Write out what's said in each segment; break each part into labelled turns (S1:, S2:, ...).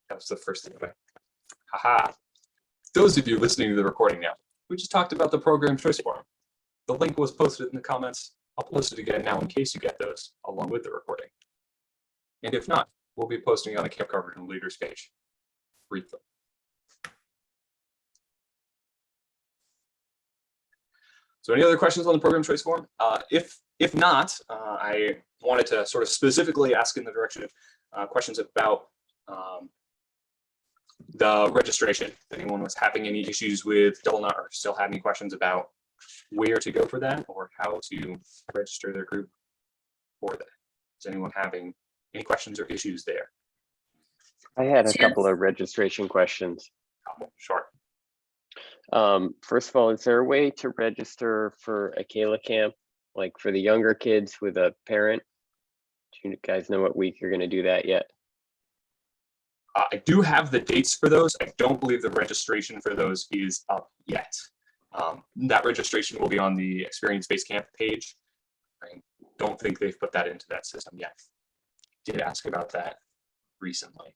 S1: That was the first thing. Haha. Those of you listening to the recording now, we just talked about the program choice form. The link was posted in the comments. I'll post it again now in case you get those along with the recording. And if not, we'll be posting on the Camp Carpenter Leaders page. Read them. So any other questions on the program choice form? If not, I wanted to sort of specifically ask in the direction of questions about the registration. If anyone was having any issues with double knot or still had any questions about where to go for that or how to register their group for that. Is anyone having any questions or issues there?
S2: I had a couple of registration questions.
S1: Sure.
S2: First of all, is there a way to register for a Kayla camp, like for the younger kids with a parent? Do you guys know what week you're going to do that yet?
S1: I do have the dates for those. I don't believe the registration for those is up yet. That registration will be on the Experience Based Camp page. I don't think they've put that into that system yet. Did ask about that recently.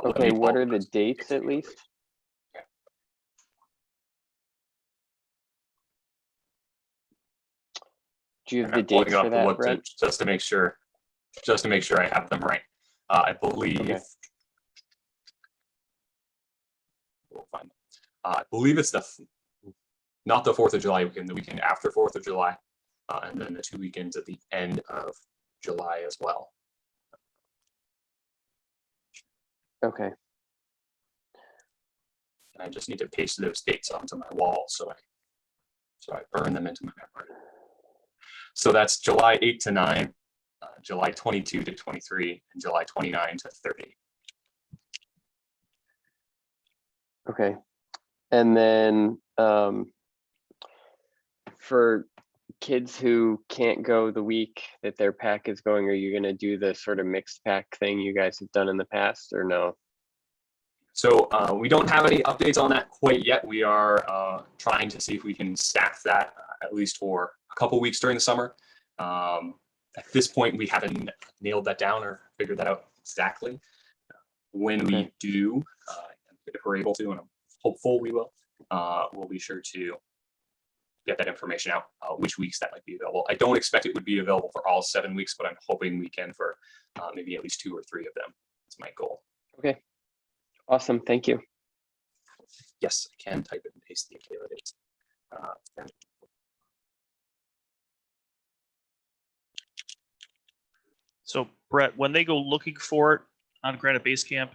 S2: Okay, what are the dates at least? Do you have the dates for that, Brent?
S1: Just to make sure I have them right. I believe. Okay. We'll find them. I believe it's not the 4th of July weekend, the weekend after 4th of July, and then the 2 weekends at the end of July as well.
S2: Okay.
S1: I just need to paste those dates onto my wall so I burn them into my memory. So that's July 8 to 9, July 22 to 23, and July 29 to 30.
S2: Okay. And then for kids who can't go the week that their pack is going, are you going to do the sort of mixed pack thing you guys have done in the past or no?
S1: So we don't have any updates on that quite yet. We are trying to see if we can staff that at least for a couple weeks during the summer. At this point, we haven't nailed that down or figured that out exactly. When we do, if we're able to, and I'm hopeful we will, we'll be sure to get that information out, which weeks that might be available. I don't expect it would be available for all 7 weeks, but I'm hoping we can for maybe at least 2 or 3 of them. That's my goal.
S2: Okay. Awesome. Thank you.
S1: Yes, I can type it and paste the Kayla dates.
S3: So Brett, when they go looking for it on Granite Base Camp,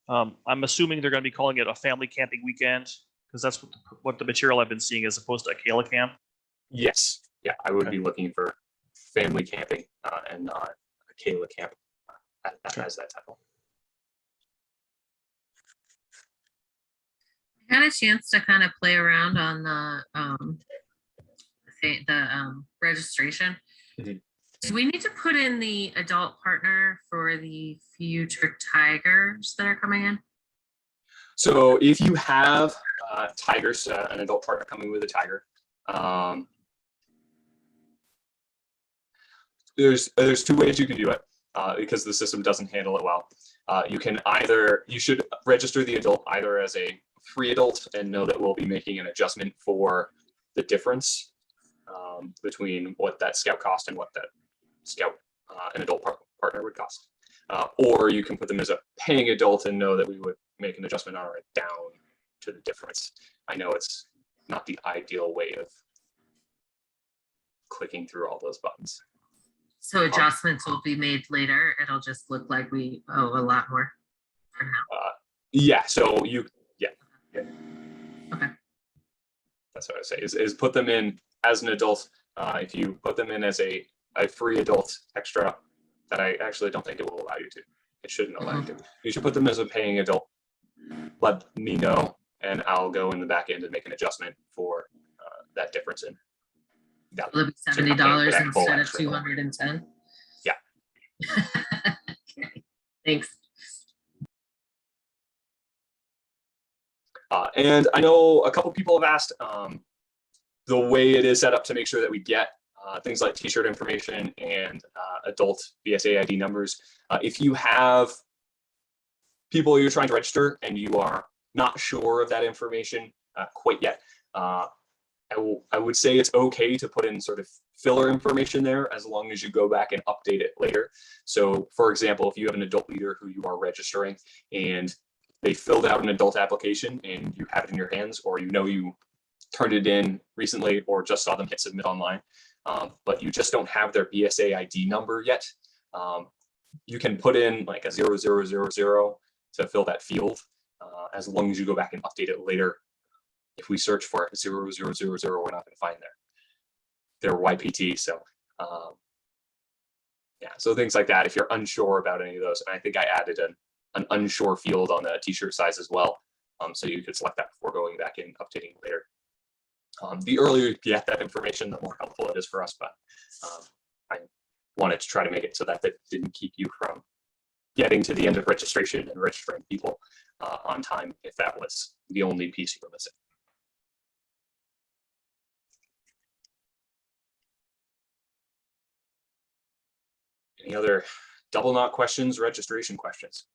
S3: I'm assuming they're going to be calling it a family camping weekend because that's what the material I've been seeing as opposed to a Kayla camp.
S1: Yes. Yeah, I would be looking for family camping and not a Kayla camp as that title.
S4: I had a chance to kind of play around on the registration.
S1: Mm-hmm.
S4: Do we need to put in the adult partner for the future tigers that are coming in?
S1: So if you have tigers, an adult partner coming with a tiger, there's 2 ways you can do it because the system doesn't handle it well. You should register the adult either as a free adult and know that we'll be making an adjustment for the difference between what that scout cost and what that scout an adult partner would cost. Or you can put them as a paying adult and know that we would make an adjustment on our down to the difference. I know it's not the ideal way of clicking through all those buttons.
S4: So adjustments will be made later. It'll just look like we owe a lot more for now.
S1: Yeah, so yeah.
S4: Okay.
S1: That's what I say is put them in as an adult. If you put them in as a free adult extra, that I actually don't think it will allow you to. It shouldn't allow you to. You should put them as a paying adult. Let me know, and I'll go in the back end and make an adjustment for that difference in value.
S4: Will it be $70 instead of 210?
S1: Yeah.
S4: Okay. Thanks.
S1: And I know a couple people have asked the way it is set up to make sure that we get things like t-shirt information and adult BSA ID numbers. If you have people you're trying to register and you are not sure of that information quite yet, I would say it's okay to put in sort of filler information there as long as you go back and update it later. So for example, if you have an adult leader who you are registering and they filled out an adult application and you have it in your hands, or you turned it in recently or just saw them hit submit online, but you just don't have their BSA ID number yet, you can put in like a 0000 to fill that field, as long as you go back and update it later. If we search for 0000, we're not going to find their YPT. So yeah, so things like that. If you're unsure about any of those, and I think I added an unsure field on the t-shirt size as well, so you could select that before going back and updating later. The earlier you get that information, the more helpful it is for us. But I wanted to try to make it so that didn't keep you from getting to the end of registration and registering people on time if that was the only piece you were missing. Any other double knot questions, registration questions?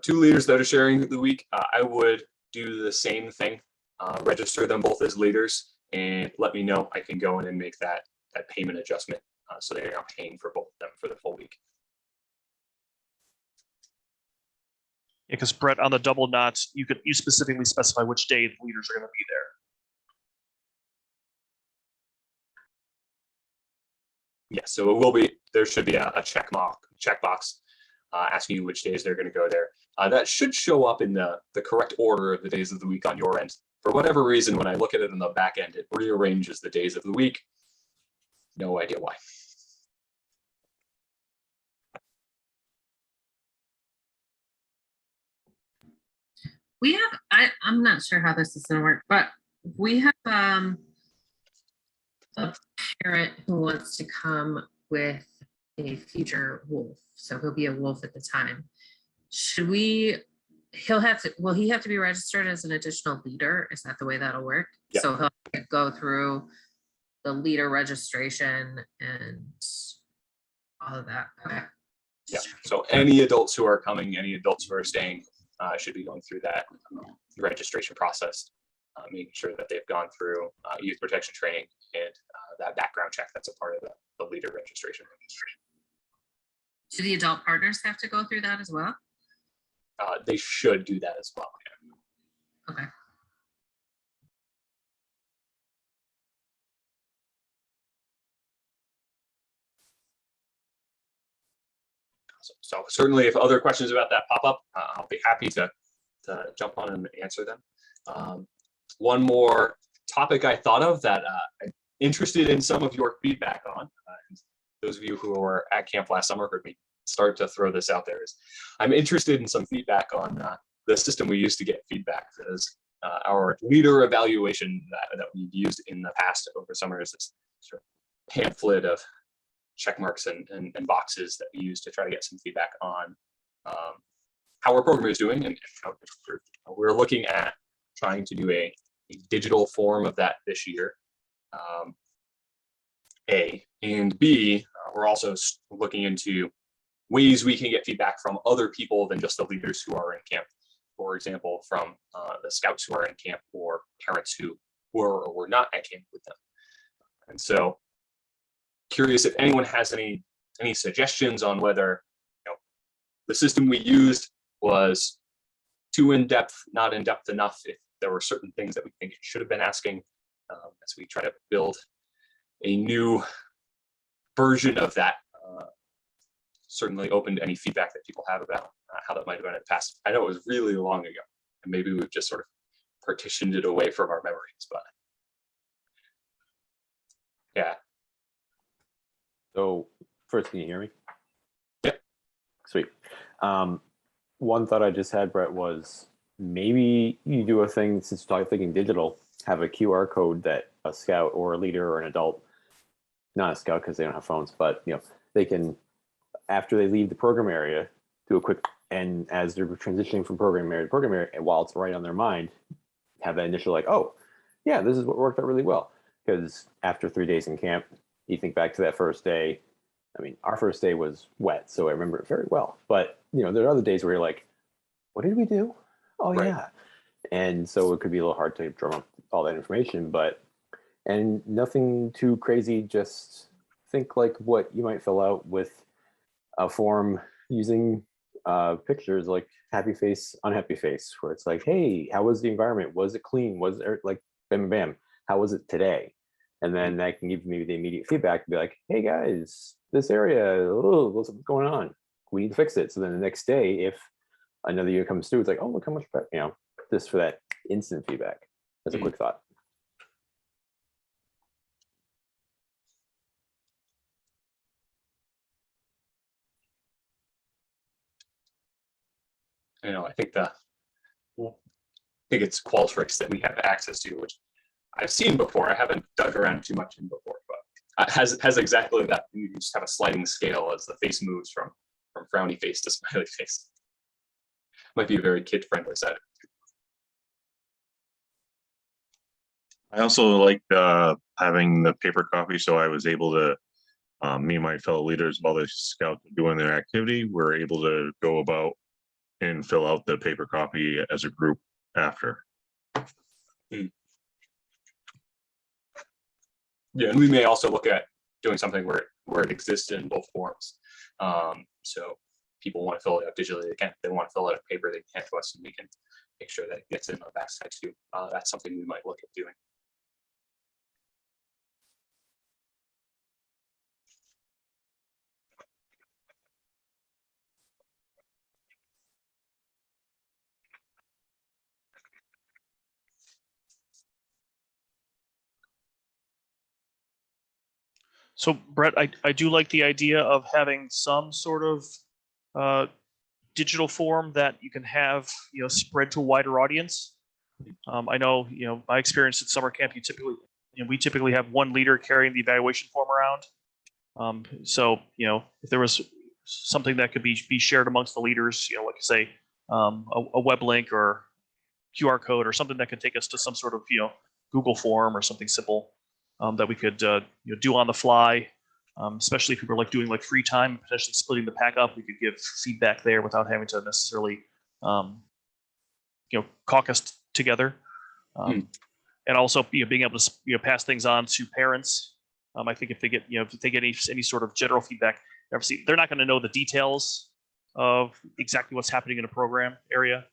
S1: Two leaders that are sharing the week, I would do the same thing. Register them both as leaders and let me know. I can go in and make that payment adjustment so they're not paying for both of them for the full week.
S3: Yeah, because Brett, on the double knots, you specifically specify which day the leaders are going to be there.
S1: Yeah, so it will be, there should be a checkbox asking you which days they're going to go there. That should show up in the correct order of the days of the week on your end. For whatever reason, when I look at it on the back end, it rearranges the days of the week. No idea why.
S4: We have, I'm not sure how this is gonna work, but we have a parent who wants to come with a future wolf. So he'll be a wolf at the time. Should we, will he have to be registered as an additional leader? Is that the way that'll work?
S1: Yeah.
S4: So he'll go through the leader registration and all of that. Okay.
S1: Yeah, so any adults who are coming, any adults who are staying should be going through that registration process, making sure that they've gone through youth protection training and that background check that's a part of the leader registration.
S4: Do the adult partners have to go through that as well?
S1: They should do that as well. Yeah.
S4: Okay.
S1: So certainly if other questions about that pop up, I'll be happy to jump on and answer them. One more topic I thought of that I'm interested in some of your feedback on. Those of you who were at camp last summer heard me start to throw this out there. I'm interested in some feedback on the system we use to get feedback. Because our leader evaluation that we've used in the past over summer is this sort of pamphlet of check marks and boxes that we use to try to get some feedback on how our program is doing, and how we're looking at trying to do a digital form of that this year. A and B, we're also looking into ways we can get feedback from other people than just the leaders who are in camp. For example, from the scouts who are in camp, or parents who were or were not at camp with them. And so, curious if anyone has any suggestions on whether the system we used was too in-depth, not in-depth enough, if there were certain things that we think it should have been asking, as we try to build a new version of that. Certainly open to any feedback that people have about how that might have been in the past. I know it was really long ago, and maybe we've just sort of partitioned it away from our memories, but yeah.
S5: So first, can you hear me?
S1: Yep.
S5: Sweet. One thought I just had, Brett, was maybe you do a thing, since you're thinking digital, have a QR code that a scout or a leader or an adult, not a scout because they don't have phones, but they can, after they leave the program area, do a quick, and as they're transitioning from program area to program area, and while it's right on their mind, have that initial like, oh, yeah, this is what worked out really well. Because after 3 days in camp, you think back to that first day. I mean, our first day was wet, so I remember it very well. But there are other days where you're like, what did we do? Oh,
S1: Right.
S5: yeah. And so it could be a little hard to drum up all that information, and nothing too crazy. Just think like what you might fill out with a form using pictures like happy face, unhappy face, where it's like, hey, how was the environment? Was it clean? Was there like bam, bam? How was it today? And then that can give maybe the immediate feedback and be like, hey guys, this area, what's going on? We need to fix it. So then the next day, if another year comes through, it's like, oh, look how much better, just for that instant feedback. That's a quick thought.
S1: I think it's Qualtrics that we have access to, which I've seen before. I haven't dug around too much in before, but has exactly that. You just have a sliding scale as the face moves from frowny face to smiley face. Might be a very kid-friendly side.
S6: I also liked having the paper copy, so I was able to, me and my fellow leaders, while the scouts were doing their activity, were able to go about and fill out the paper copy as a group after.
S1: Yeah, and we may also look at doing something where it exists in both forms. So people want to fill it out digitally, they can't. They want to fill it out paper, they can't to us, and we can make sure that it gets in on the backside too. That's something we might look at doing.
S3: So Brett, I do like the idea of having some sort of digital form that you can have, spread to a wider audience. I know, my experience at summer camp, we typically have one leader carrying the evaluation form around. So, if there was something that could be shared amongst the leaders, like say, a web link or QR code or something that could take us to some sort of, Google form or something simple that we could, do on the fly. Especially if people are like doing like free time, potentially splitting the pack up, we could give feedback there without having to necessarily, caucus together. And also, being able to pass things on to parents. I think if they get any sort of general feedback, obviously they're not going to know the details of exactly what's happening in a program area,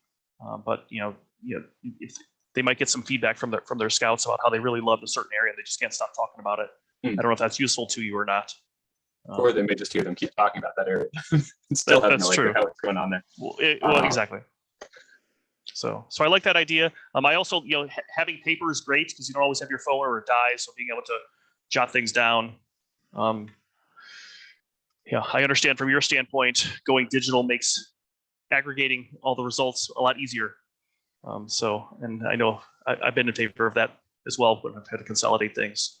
S3: but if they might get some feedback from their scouts about how they really loved a certain area, and they just can't stop talking about it. I don't know if that's useful to you or not.
S1: Or they may just hear them keep talking about that area and still have no idea what's going on there.
S3: Well, exactly. So I like that idea. I also, having paper is great because you don't always have your phone or it dies. So being able to jot things down. I understand from your standpoint, going digital makes aggregating all the results a lot easier. And I know I've been in favor of that as well when I've had to consolidate things.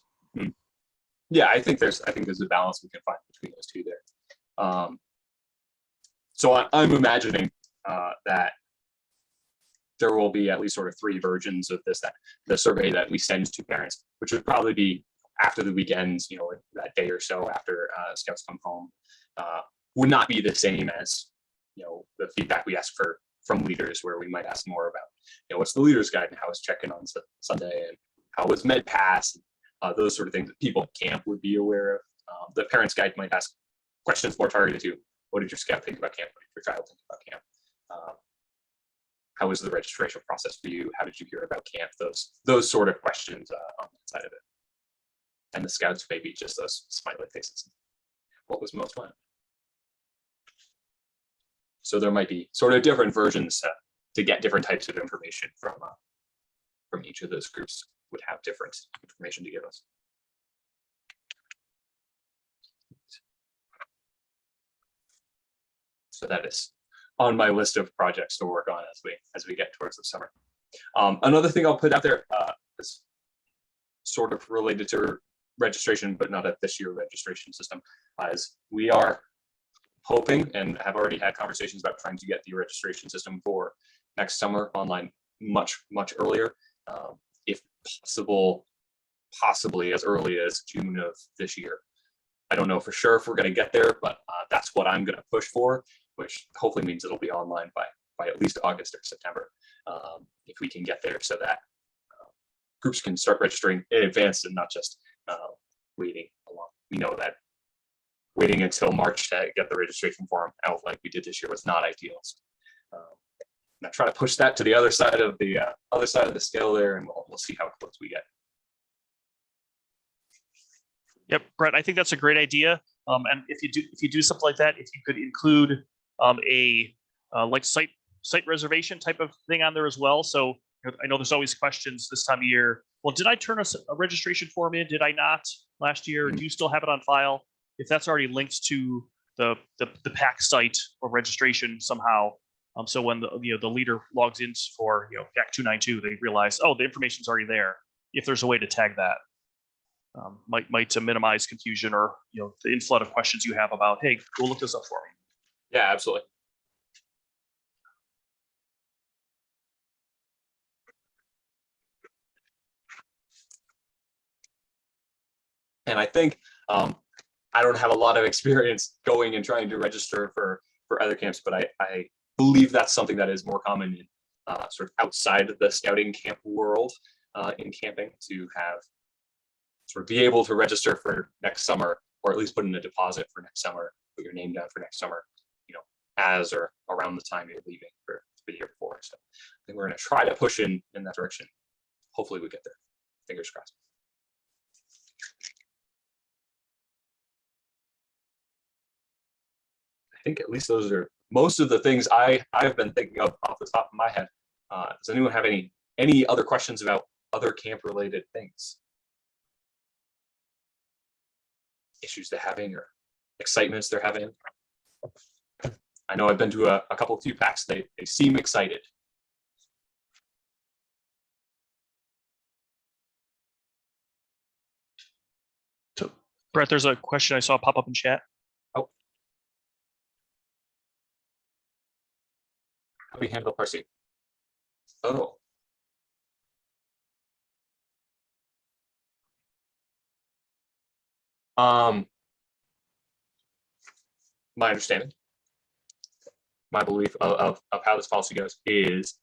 S1: Yeah, I think there's a balance we can find between those two there. So I'm imagining that there will be at least sort of 3 versions of this, that the survey that we send to parents, which would probably be after the weekends, like that day or so after scouts come home, would not be the same as the feedback we ask for from leaders, where we might ask more about what's the leader's guide and how is check-in on Sunday and how was med pass, those sort of things that people at camp would be aware of. The parents' guide might ask questions more targeted to what did your scout think about camp, what did your child think about camp, how was the registration process for you, how did you hear about camp, those sort of questions on that side of it. And the scouts maybe just those smiley faces. What was most fun? So there might be sort of different versions to get different types of information from each of those groups. Would have different information to give us. So that is on my list of projects to work on as we get towards the summer. Another thing I'll put out there is sort of related to registration, but not at this year registration system, is we are hoping and have already had conversations about trying to get the registration system for next summer online much earlier. if possible, possibly as early as June of this year. I don't know for sure if we're going to get there, but that's what I'm going to push for, which hopefully means it'll be online by at least August or September, if we can get there, so that groups can start registering in advance and not just waiting along. We know that waiting until March to get the registration form out like we did this year was not ideal. So, I try to push that to the other side of the scale there, and we'll see how close we get.
S3: Yep, Brett, I think that's a great idea. And if you do something like that, if you could include a like site reservation type of thing on there as well. So I know there's always questions this time of year. Well, did I turn a registration form in? Did I not last year? Do you still have it on file? If that's already linked to the PAC site or registration somehow, so when the leader logs in for PAC 292, they realize, oh, the information's already there. If there's a way to tag that, might minimize confusion or the inflood of questions you have about, hey, go look this up for me.
S1: Yeah, absolutely. And I think I don't have a lot of experience going and trying to register for other camps, but I believe that's something that is more common in sort of outside of the scouting camp world in camping, to have sort of be able to register for next summer, or at least put in a deposit for next summer, put your name down for next summer, as or around the time you're leaving for the year before. So I think we're going to try to push in that direction. Hopefully we get there. Fingers crossed. I think at least those are most of the things I've been thinking of off the top of my head. Does anyone have any other questions about other camp related things? Issues they're having or excitements they're having? I know I've been to a couple of few packs. They seem excited.
S3: So, Brett, there's a question I saw pop up in chat.
S1: Oh. How do we handle parsing? Oh. My understanding, my belief of how this policy goes is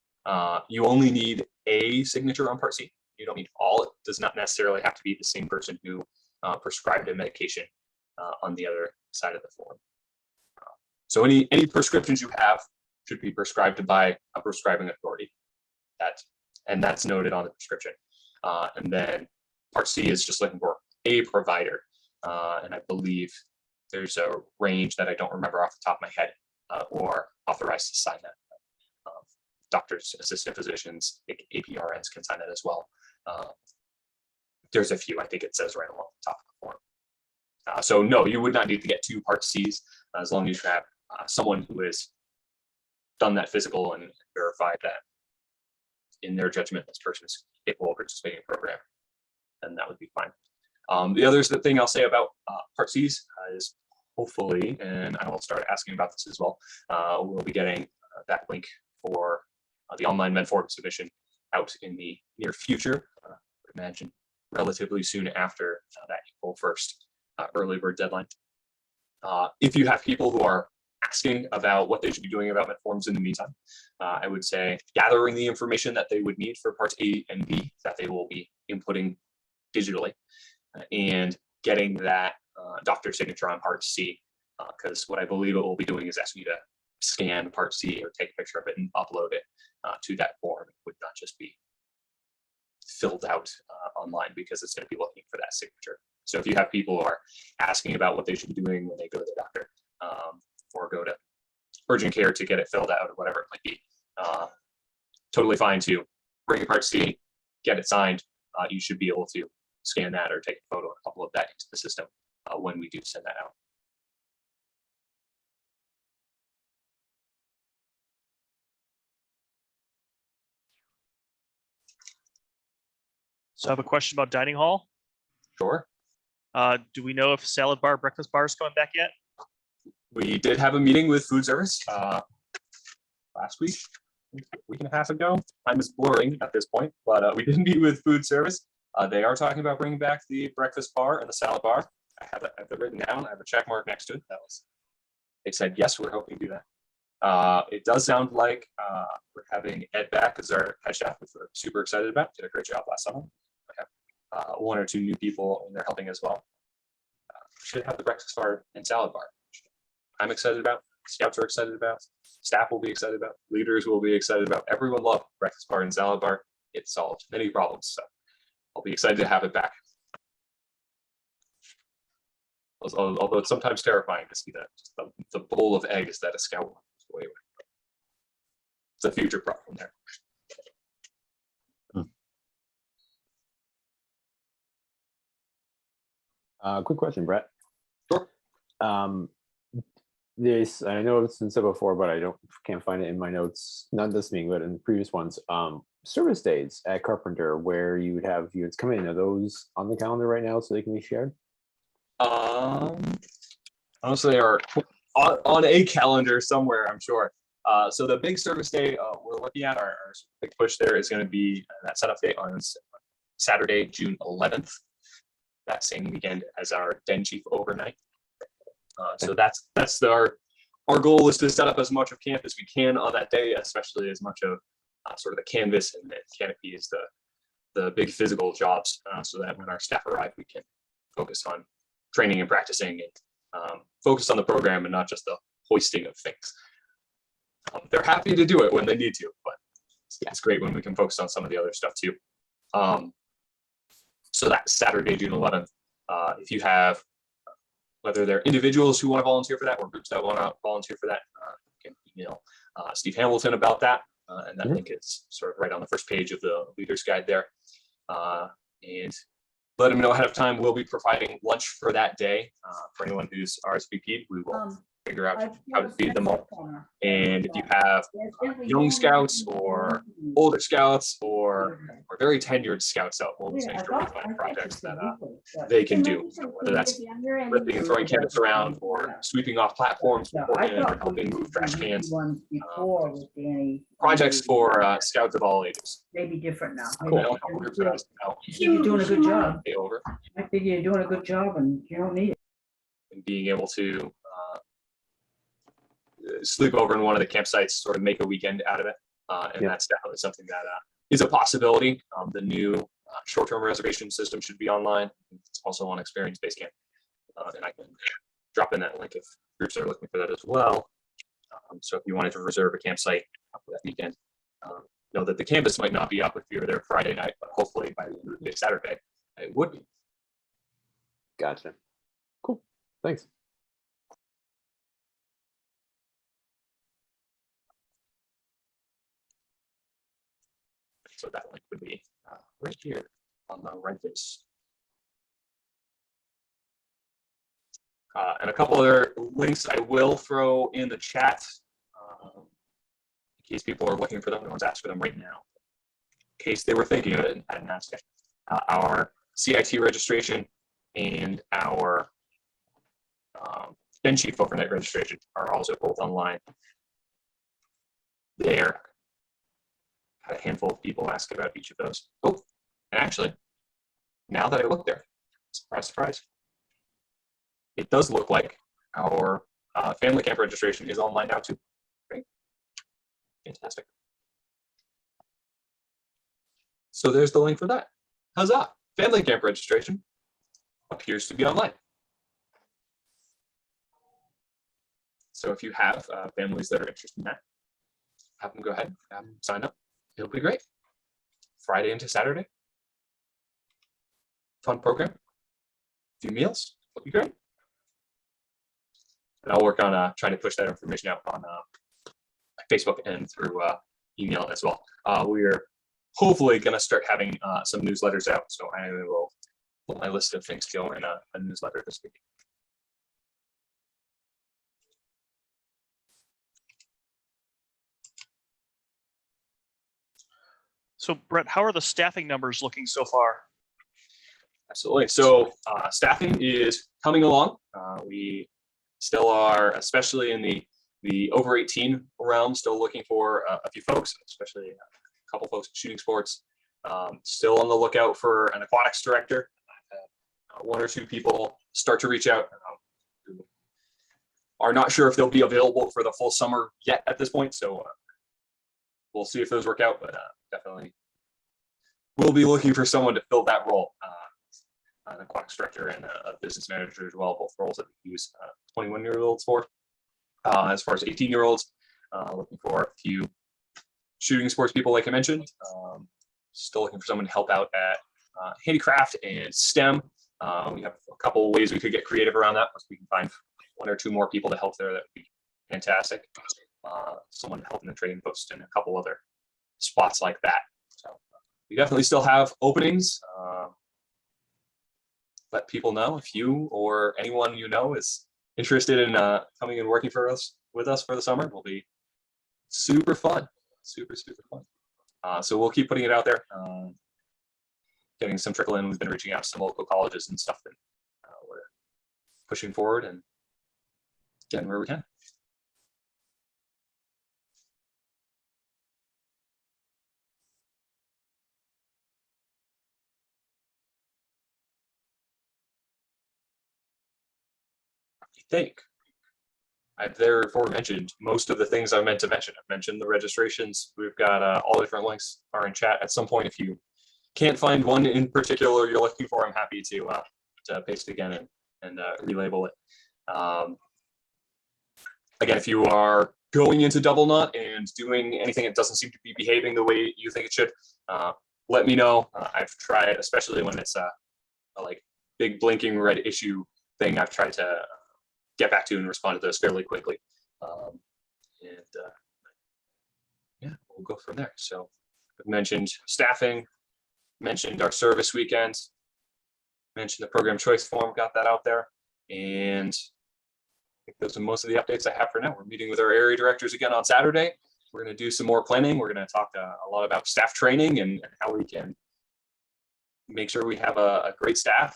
S1: you only need a signature on Part C. You don't need all. It does not necessarily have to be the same person who prescribed a medication on the other side of the form. So any prescriptions you have should be prescribed by a prescribing authority. That's noted on the prescription. And then Part C is just looking for a provider. And I believe there's a range that I don't remember off the top of my head, or authorized to sign that. Doctors, assistant physicians, APRNs can sign it as well. There's a few, I think it says right along the top of the form. So no, you would not need to get 2 Part Cs, as long as you have someone who has done that physical and verified that in their judgment this person is capable of participating in the program, then that would be fine. The other thing I'll say about Part Cs is hopefully, and I will start asking about this as well, we'll be getting that link for the online Medform submission out in the near future. I would imagine relatively soon after that April 1st early bird deadline. If you have people who are asking about what they should be doing about Medforms in the meantime, I would say gathering the information that they would need for Parts A and B that they will be inputting digitally, and getting that doctor signature on Part C, because what I believe it will be doing is asking you to scan Part C or take a picture of it and upload it to that form. It would not just be filled out online, because it's going to be looking for that signature. So if you have people who are asking about what they should be doing when they go to the doctor, or go to urgent care to get it filled out or whatever it might be, totally fine to bring a Part C, get it signed. You should be able to scan that or take a photo and upload that into the system when we do send that out.
S3: So I have a question about dining hall.
S1: Sure.
S3: Do we know if salad bar, breakfast bar is coming back yet?
S1: We did have a meeting with food service last week, week and a half ago. Time is blurring at this point, but we did meet with food service. They are talking about bringing back the breakfast bar and the salad bar. I have it written down. I have a check mark next to it. They said yes, we're hoping to do that. It does sound like we're having Ed back as our head chef, which we're super excited about. Did a great job last summer. We have 1 or 2 new people, and they're helping as well. Should have the breakfast bar and salad bar. I'm excited about. Scouts are excited about. Staff will be excited about. Leaders will be excited about. Everyone loved breakfast bar and salad bar. It solved many problems. So I'll be excited to have it back. Although it's sometimes terrifying to see that the bowl of eggs that a scout wants away with. It's a future problem there.
S5: Quick question, Brett.
S1: Sure.
S5: This, I know it's been said before, but can't find it in my notes. Not this meeting, but in previous ones. Service days at Carpenter, where you would have units come in. Are those on the calendar right now so they can be shared?
S1: Honestly, they are on a calendar somewhere, I'm sure. So the big service day we're looking at, our big push there is going to be that setup day on Saturday, June 11th. That same weekend as our den chief overnight. So that's our goal is to set up as much of camp as we can on that day, especially as much of sort of the canvas and the canopy is the big physical jobs, so that when our staff arrive, we can focus on training and practicing and focus on the program and not just the hoisting of things. They're happy to do it when they need to, but it's great when we can focus on some of the other stuff too. So that's Saturday, June 11th. If you have, whether they're individuals who want to volunteer for that or groups that want to volunteer for that, you can email Steve Hamilton about that. And that link is sort of right on the first page of the leader's guide there. And let them know ahead of time. We'll be providing lunch for that day for anyone who's RSVP'd. We will figure out how to feed them all. And if you have young scouts or older scouts or very tenured scouts out, we'll just make sure we find projects that they can do. So whether that's lifting and throwing canvas around or sweeping off platforms beforehand or helping move trash cans. Projects for scouts of all ages.
S7: Maybe different now.
S1: Cool. I don't know groups that I know.
S7: You're doing a good job.
S1: Stay over.
S7: I figure you're doing a good job and you don't need it.
S1: And being able to sleep over in one of the campsites, sort of make a weekend out of it. And that's definitely something that is a possibility. The new short-term reservation system should be online. It's also on experience-based camp. And I can drop in that link if groups are looking for that as well. So if you wanted to reserve a campsite for that weekend, know that the canvas might not be up if you're there Friday night, but hopefully by the end of the day, Saturday, it would be.
S5: Gotcha. Cool. Thanks.
S1: So that link would be right here on the right face. And a couple other links I will throw in the chat in case people are looking for them. No one's asked for them right now. In case they were thinking of it and hadn't asked yet. Our CIT registration and our den chief overnight registration are also both online. There. Had a handful of people ask about each of those. Oh, and actually, now that I look there, surprise, surprise, it does look like our family camp registration is online now too. Great, fantastic. So there's the link for that. Huzzah! Family camp registration appears to be online. So if you have families that are interested in that, have them go ahead and sign up. It'll be great. Friday into Saturday. Fun program. A few meals. It'll be great. And I'll work on trying to push that information out on Facebook and through email as well. We're hopefully going to start having some newsletters out. So I will put my list of things to go in a newsletter this week.
S3: So Brett, how are the staffing numbers looking so far?
S1: Absolutely. So staffing is coming along. We still are, especially in the The over 18 realm, still looking for a few folks, especially a couple folks in shooting sports. Still on the lookout for an aquatics director. I've had one or two people start to reach out. Who are not sure if they'll be available for the full summer yet at this point. So we'll see if those work out, but definitely we'll be looking for someone to fill that role. An aquatics director and a business manager as well, both roles that we use 21-year-olds for. As far as 18-year-olds, looking for a few shooting sports people, like I mentioned. Still looking for someone to help out at handicraft and STEM. We have a couple of ways we could get creative around that. Once we can find one or two more people to help there, that would be fantastic. Someone to help in the trading post and a couple other spots like that. So we definitely still have openings. Let people know if you or anyone you know is interested in coming and working with us for the summer. Will be super fun, super fun. So we'll keep putting it out there, getting some trickle in. We've been reaching out to some local colleges and stuff, and we're pushing forward and getting where we can. I think I've therefore mentioned most of the things I meant to mention. I've mentioned the registrations. We've got all the different links are in chat. At some point, if you can't find one in particular you're looking for, I'm happy to paste again and relabel it. Again, if you are going into double knot and doing anything that doesn't seem to be behaving the way you think it should, let me know. I've tried, especially when it's a like big blinking red issue thing, I've tried to get back to and respond to those fairly quickly. Yeah, we'll go from there. So I've mentioned staffing, mentioned our service weekends, mentioned the program choice form, got that out there. And I think those are most of the updates I have for now. We're meeting with our area directors again on Saturday. We're going to do some more planning. We're going to talk a lot about staff training and how we can make sure we have a great staff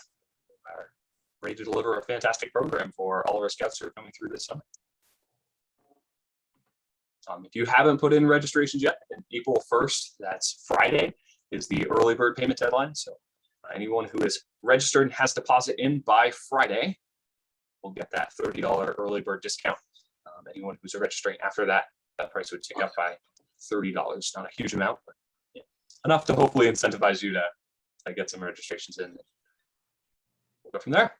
S1: ready to deliver a fantastic program for all of our scouts who are coming through this summer. If you haven't put in registrations yet, April 1st, that's Friday, is the early bird payment deadline. So anyone who is registered and has deposit in by Friday will get that $30 early bird discount. Anyone who's registering after that, that price would tick up by $30. Not a huge amount, but yeah, enough to hopefully incentivize you to get some registrations in. We'll go from there.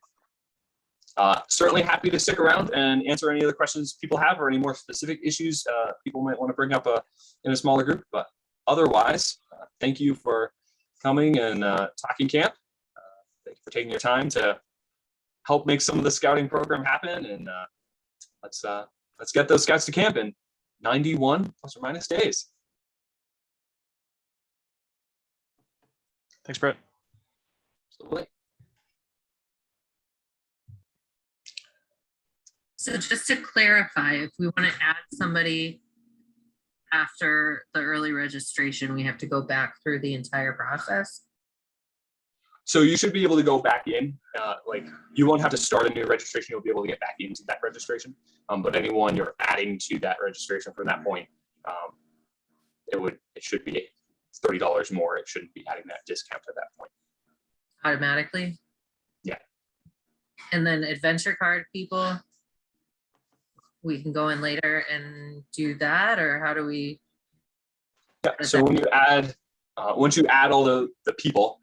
S1: Certainly happy to stick around and answer any other questions people have or any more specific issues people might want to bring up in a smaller group. But otherwise, thank you for coming and talking camp. Thank you for taking your time to help make some of the scouting program happen. And let's get those scouts to camp in 91 plus or minus days.
S3: Thanks, Brett.
S1: Absolutely.
S4: So just to clarify, if we want to add somebody after the early registration, we have to go back through the entire process?
S1: So you should be able to go back in, like you won't have to start a new registration. You'll be able to get back into that registration. But anyone you're adding to that registration from that point, it should be $30 more. It shouldn't be adding that discount at that point.
S4: Automatically?
S1: Yeah.
S4: And then adventure card people, we can go in later and do that, or how do we?
S1: Yeah, so when you add, once you add all the people,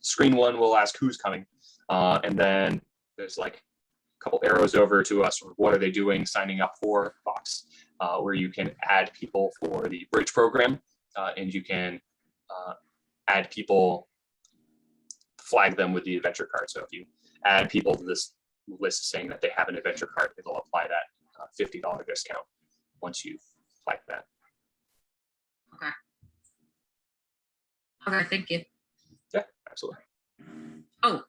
S1: screen one will ask who's coming. And then there's like a couple arrows over to us, or what are they doing, signing up for box, where you can add people for the bridge program. And you can add people, flag them with the adventure card. So if you add people to this list saying that they have an adventure card, it'll apply that $50 discount once you flag that.
S4: Okay. Okay, thank you.
S1: Yeah, absolutely.
S4: Oh,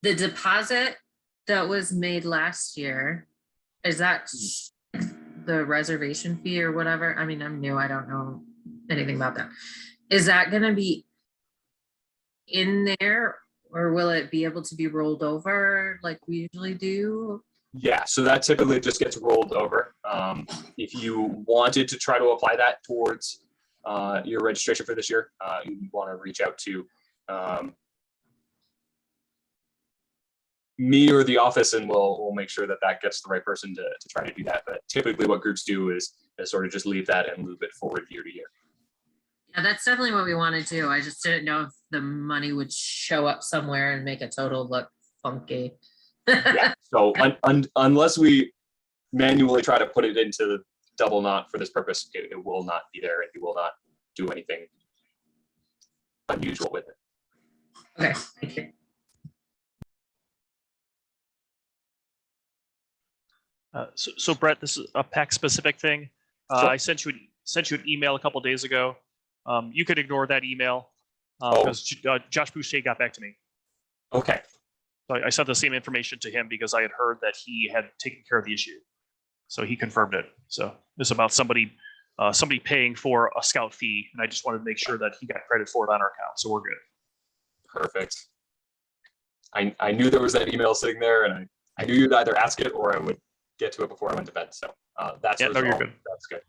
S4: the deposit that was made last year, is that the reservation fee or whatever? I mean, I'm new, I don't know anything about that. Is that gonna be in there, or will it be able to be rolled over like we usually do?
S1: Yeah, so that typically just gets rolled over. If you wanted to try to apply that towards your registration for this year, you want to reach out to me or the office, and we'll make sure that that gets the right person to try to do that. But typically what groups do is sort of just leave that and move it forward year to year.
S4: Yeah, that's definitely what we want to do. I just didn't know if the money would show up somewhere and make a total look funky.
S1: Yeah, so unless we manually try to put it into the double knot for this purpose, it will not be there, and you will not do anything unusual with it.
S4: Okay, thank you.
S3: So Brett, this is a PAC specific thing.
S1: Sure.
S3: I sent you an email a couple days ago. You could ignore that email
S1: Oh.
S3: because Josh Boucher got back to me.
S1: Okay,
S3: So I sent the same information to him because I had heard that he had taken care of the issue. So he confirmed it. So it's about somebody paying for a scout fee, and I just wanted to make sure that he got credit for it on our account. So we're good.
S1: perfect. I knew there was that email sitting there, and I knew you'd either ask it or I would get to it before I went to bed. So that's
S3: Yeah, no, you're
S1: resolved.
S3: good.
S1: That's good.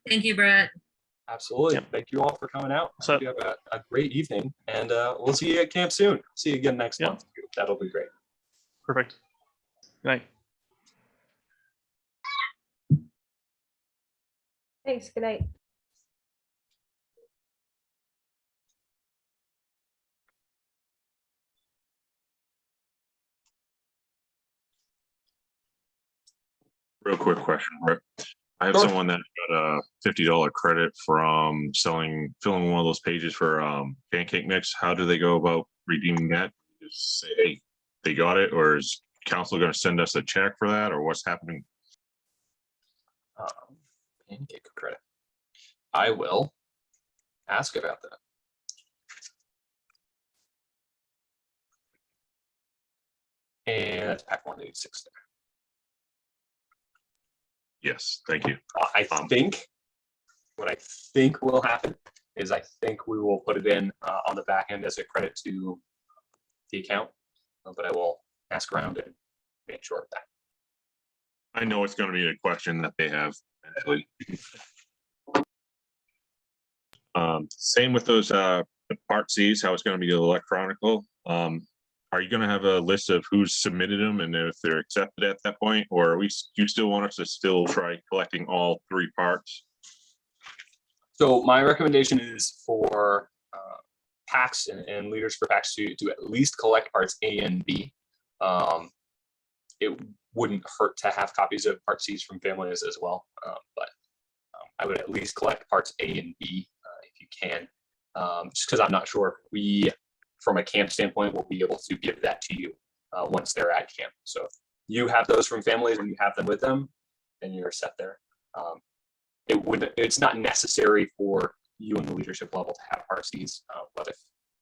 S4: Thank you, Brett.
S1: Absolutely.
S3: Yep.
S1: Thank you all for coming out.
S3: So-
S1: Hope you have a great evening, and we'll see you at camp soon. See you again next
S3: Yep.
S1: month. That'll be great.
S3: Perfect. Good night.
S8: Thanks, good night.
S6: Real quick question, Rick. I have
S1: Sure.
S6: someone that got a $50 credit from filling one of those pages for pancake mix. How do they go about redeeming that? Just say, hey, they got it, or is council going to send us a check for that, or what's happening?
S1: Pancake credit. I will ask about that. And that's pack 186 there.
S6: Yes, thank you.
S1: I think what I think will happen is I think we will put it in on the back end as a credit to the account, but I will ask around and make sure of that.
S6: I know it's going to be a question that they have. Same with those the part Cs, how it's going to be electronical. Are you going to have a list of who's submitted them and if they're accepted at that point, or do you still want us to still try collecting all 3 parts?
S1: So my recommendation is for packs and leaders for packs to at least collect parts A and B. It wouldn't hurt to have copies of part Cs from families as well, but I would at least collect parts A and B if you can, just because I'm not sure if we, from a camp standpoint, will be able to give that to you once they're at camp. So if you have those from families and you have them with them, then you're set there. It's not necessary for you and the leadership level to have RCs, but if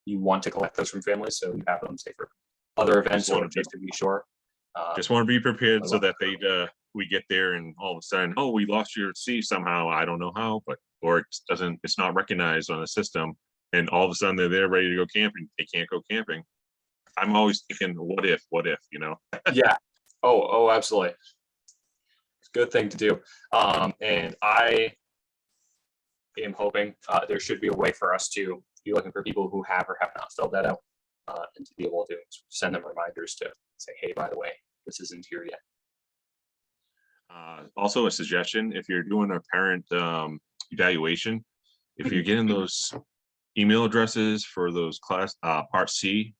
S1: you want to collect those from families, so you have them, say, for other events or just to be sure.
S6: Just want to be prepared so that we get there and all of a sudden, oh, we lost your C somehow. I don't know how, or it's not recognized on the system. And all of a sudden they're there ready to go camping. They can't go camping. I'm always thinking, what if, you know?
S1: Yeah. Oh, absolutely. It's a good thing to do. And I am hoping there should be a way for us to be looking for people who have or have not filled that out, and to be able to send them reminders to say, hey, by the way, this isn't here yet.
S6: Also a suggestion, if you're doing a parent evaluation, if you're getting those email addresses for those class part C,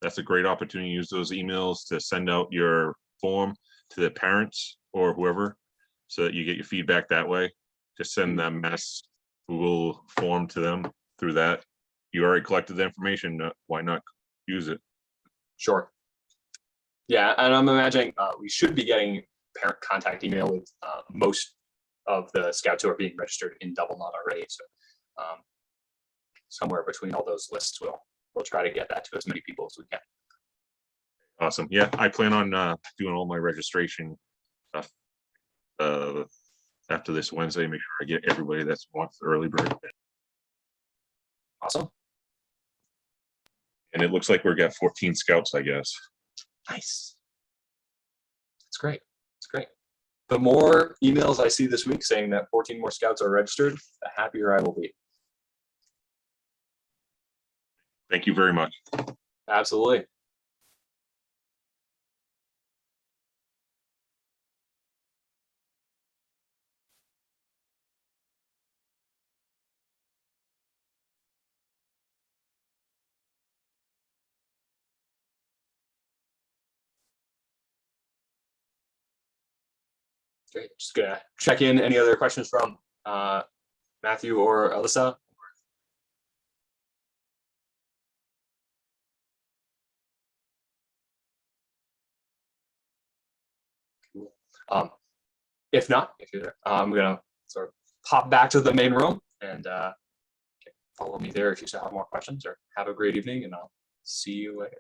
S6: that's a great opportunity to use those emails to send out your form to the parents or whoever, so that you get your feedback that way. Just send them mass Google form to them through that. You already collected the information, why not use it?
S1: Sure. Yeah, and I'm imagining we should be getting parent contact email with most of the scouts who are being registered in Double Knot already. So somewhere between all those lists, we'll try to get that to as many people as we can.
S6: Awesome. Yeah, I plan on doing all my registration stuff after this Wednesday. Make sure I get everybody that's wants the early bird.
S1: Awesome.
S6: And it looks like we've got 14 scouts, I guess.
S1: Nice. That's great. That's great. The more emails I see this week saying that 14 more scouts are registered, the happier I will be.
S6: Thank you very much.
S1: Absolutely. Great. Just gonna check in. Any other questions from Matthew or Alyssa? Cool. If not, if you're there, I'm gonna sort of pop back to the main room and follow me there if you still have more questions, or have a great evening, and I'll see you later.